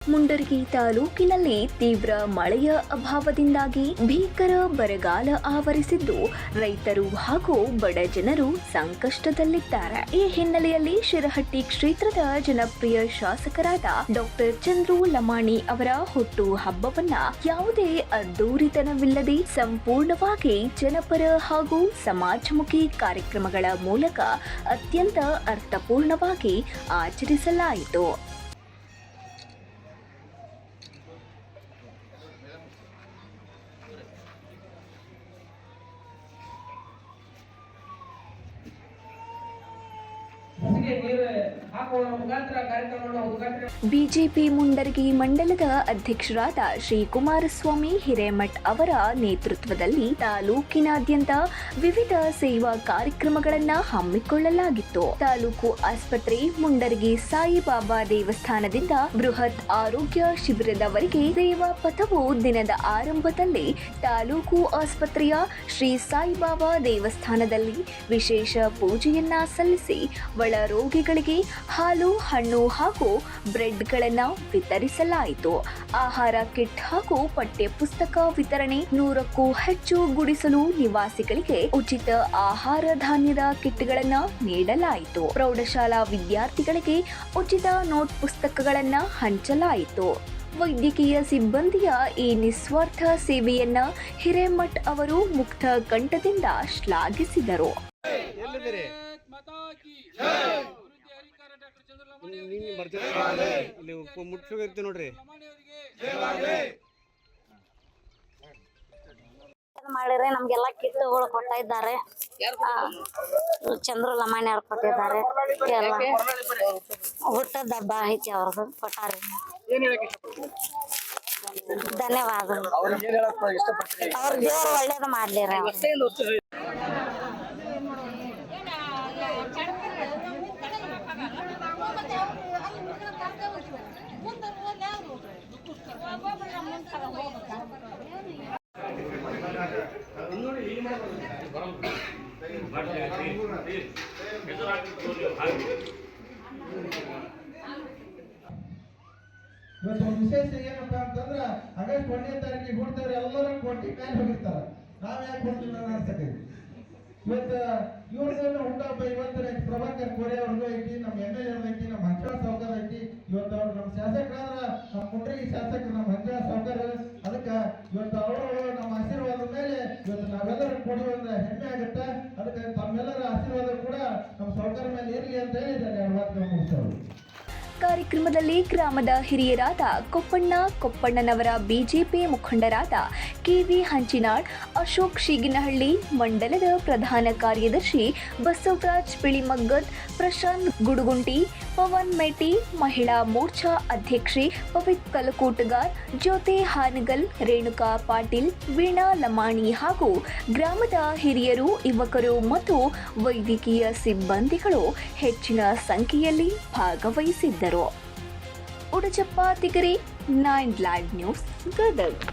ಮುಂಡರಗಿ ತಾಲೂಕಿನಲ್ಲಿ ತೀವ್ರ ಮಳೆಯ ಅಭಾವದಿಂದಾಗಿ ಭೀಕರ ಬರಗಾಲ ಆವರಿಸಿದ್ದು ರೈತರು ಹಾಗೂ ಬಡ ಜನರು ಸಂಕಷ್ಟದಲ್ಲಿದ್ದಾರೆ. ಈ ಹಿನ್ನೆಲೆಯಲ್ಲಿ ಶಿರಹಟ್ಟಿ ಕ್ಷೇತ್ರದ ಜನಪ್ರಿಯ ಶಾಸಕರಾದ ಡಾಕ್ಟರ್ ಚಂದ್ರು ಲಮಾಣಿ ಅವರ ಹುಟ್ಟು ಹಬ್ಬವನ್ನ ಯಾವುದೇ ಅದ್ದೂರಿತನವಿಲ್ಲದೆ ಸಂಪೂರ್ಣವಾಗಿ ಜನಪರ ಹಾಗೂ ಸಮಾಜಮುಖಿ ಕಾರ್ಯಕ್ರಮಗಳ ಮೂಲಕ ಅತ್ಯಂತ ಅರ್ಥಪೂರ್ಣವಾಗಿ ಆಚರಿಸಲಾಯಿತು. ಬಿಜೆಪಿ ಮುಂಡರಗಿ ಮಂಡಲದ ಅಧ್ಯಕ್ಷರಾದ ಶ್ರೀ ಕುಮಾರಸ್ವಾಮಿ ಹಿರೇಮಠ್ ಅವರ ನೇತೃತ್ವದಲ್ಲಿ ತಾಲೂಕಿನಾದ್ಯಂತ ವಿವಿಧ ಸೇವಾ ಕಾರ್ಯಕ್ರಮಗಳನ್ನು ಹಮ್ಮಿಕೊಳ್ಳಲಾಗಿತ್ತು. ತಾಲೂಕು ಆಸ್ಪತ್ರೆ, ಮುಂಡರಗಿ ಸಾಯಿಬಾಬಾ ದೇವಸ್ಥಾನದಿಂದ ಬೃಹತ್ ಆರೋಗ್ಯ ಶಿಬಿರದವರೆಗೆ ಸೇವಾ ಪಥವು ದಿನದ ಆರಂಭದಲ್ಲಿ ತಾಲೂಕು ಆಸ್ಪತ್ರೆಯ ಶ್ರೀ ಸಾಯಿಬಾಬಾ ದೇವಸ್ಥಾನದಲ್ಲಿ ವಿಶೇಷ ಪೂಜೆಯನ್ನ ಸಲ್ಲಿಸಿ ಒಳ ರೋಗಿಗಳಿಗೆ ಹಾಲು, ಹಣ್ಣು ಹಾಗೂ ಬ್ರೆಡ್ಗಳನ್ನು ವಿತರಿಸಲಾಯಿತು. ಆಹಾರ ಕಿಟ್ ಹಾಗೂ ಪಠ್ಯ ಪುಸ್ತಕ ವಿತರಣೆ, 100ಕ್ಕೂ ಹೆಚ್ಚು ಗುಡಿಸಲು ನಿವಾಸಿಗಳಿಗೆ ಉಚಿತ ಆಹಾರ ಧಾನ್ಯದ ಕಿಟ್ಗಳನ್ನು ನೀಡಲಾಯಿತು. ಪ್ರೌಢಶಾಲಾ ವಿದ್ಯಾರ್ಥಿಗಳಿಗೆ ಉಚಿತ ನೋಟ್ ಪುಸ್ತಕಗಳನ್ನು ಹಂಚಲಾಯಿತು. ವೈದ್ಯಕೀಯ ಸಿಬ್ಬಂದಿಯ ಈ ನಿಸ್ವಾರ್ಥ ಸೇವೆಯನ್ನ ಹಿರೇಮಠ್ ಅವರು ಮುಕ್ತ ಕಂಠದಿಂದ ಶ್ಲಾಘಿಸಿದರು. ಮಾಡಿದ್ರೆ ನಮ್ಗೆಲ್ಲ ಕಿಟ್ಗಳು ಕೊಡ್ತಾ ಇದ್ದಾರೆ. ಚಂದ್ರು ಲಮಾಣಿ ಅವ್ರು ಕೊಟ್ಟಿದ್ದಾರೆ. ಎಲ್ಲ ಹುಟ್ಟದ ಹಬ್ಬ ಐತಿ ಅವ್ರದ್ದು ಕೊಟ್ಟಾರೆ. ಧನ್ಯವಾದ. ಅವ್ರ ದೇವ್ರು ಒಳ್ಳೇದು ಮಾಡ್ಲಿರ. ಇವತ್ತು ಒಂದು ವಿಶೇಷ ಏನಪ್ಪಾ ಅಂತಂದ್ರ ಆಗಸ್ಟ್ 1ನೇ ತಾರೀಕಿಗೆ ಹುಡ್ತವ್ರು ಎಲ್ಲರೂ ಕೊಟ್ಟಿ ಕಾಯಿ ಹೋಗಿರ್ತಾರ. ನಾವ್ ಯಾಕೆ ಕೊಡ್ತೀವಿ ಅನ್ಸಕ್ಕೆ ಇವತ್ತು ಇವ್ರದ್ದು ಹುಟ್ಟಹಬ್ಬ. ಇವತ್ತು ಪ್ರಭಾಕರ್ ಕೋರೆ ಅವ್ರದ್ದು ಐತಿ, ನಮ್ಮ MLA ಐತಿ, ನಮ್ಮ ಹಂಚಳ ಸಾವುಕಾರ ಐತಿ. ಇವತ್ತು ಅವ್ರು ನಮ್ಮ ಶಾಸಕರಾದ್ರ ನಮ್ಮ ಮುಂಡ್ರಗಿ ಶಾಸಕರು ನಮ್ಮ ಹಂಚಳ ಸಾವುಕಾರ. ಅದಕ್ಕೆ ಇವತ್ತು ಅವರು ನಮ್ಮ ಆಶೀರ್ವಾದ ಮೇಲೆ ಇವತ್ತು ನಾವೆಲ್ಲರೂ ಕೂಡಿ ಒಂದು ಹೆಮ್ಮೆ ಆಗುತ್ತೆ. ಅದಕ್ಕೆ ತಮ್ಮೆಲ್ಲರ ಆಶೀರ್ವಾದ ಕೂಡ ನಮ್ಮ ಸಾವುಕಾರ ಮೇಲೆ ಇರಲಿ ಅಂತ ಹೇಳಿದ್ದಾರೆ. 2 ಮಾತು ಮುಗಿಸ್ತವ್ರು. ಕಾರ್ಯಕ್ರಮದಲ್ಲಿ ಗ್ರಾಮದ ಹಿರಿಯರಾದ ಕೊಪ್ಪಣ್ಣನವರ ಬಿಜೆಪಿ ಮುಖಂಡರಾದ KV ಹಂಚಿನಾಳ್, ಅಶೋಕ್ ಶೀಗಿನಹಳ್ಳಿ, ಮಂಡಲದ ಪ್ರಧಾನ ಕಾರ್ಯದರ್ಶಿ ಬಸವರಾಜ್ ಪಿಳಿಮಗ್ಗದ್, ಪ್ರಶಾಂತ್ ಗುಡುಗುಂಟಿ, ಪವನ್ ಮೇಟಿ, ಮಹಿಳಾ ಮೋರ್ಚಾ ಅಧ್ಯಕ್ಷೆ ಪವಿತ್ ಕಲಕೋಟಗಾರ್, ಜ್ಯೋತಿ ಹಾನಗಲ್, ರೇಣುಕಾ ಪಾಟೀಲ್, ವೀಣಾ ಲಮಾಣಿ ಹಾಗೂ ಗ್ರಾಮದ ಹಿರಿಯರು, ಯುವಕರು ಮತ್ತು ವೈದ್ಯಕೀಯ ಸಿಬ್ಬಂದಿಗಳು ಹೆಚ್ಚಿನ ಸಂಖ್ಯೆಯಲ್ಲಿ ಭಾಗವಹಿಸಿದ್ದರು. ಉಡಚಪ್ಪ ತಿಗರಿ, 9 ಲೈವ್ ನ್ಯೂಸ್, ಗದಗ್.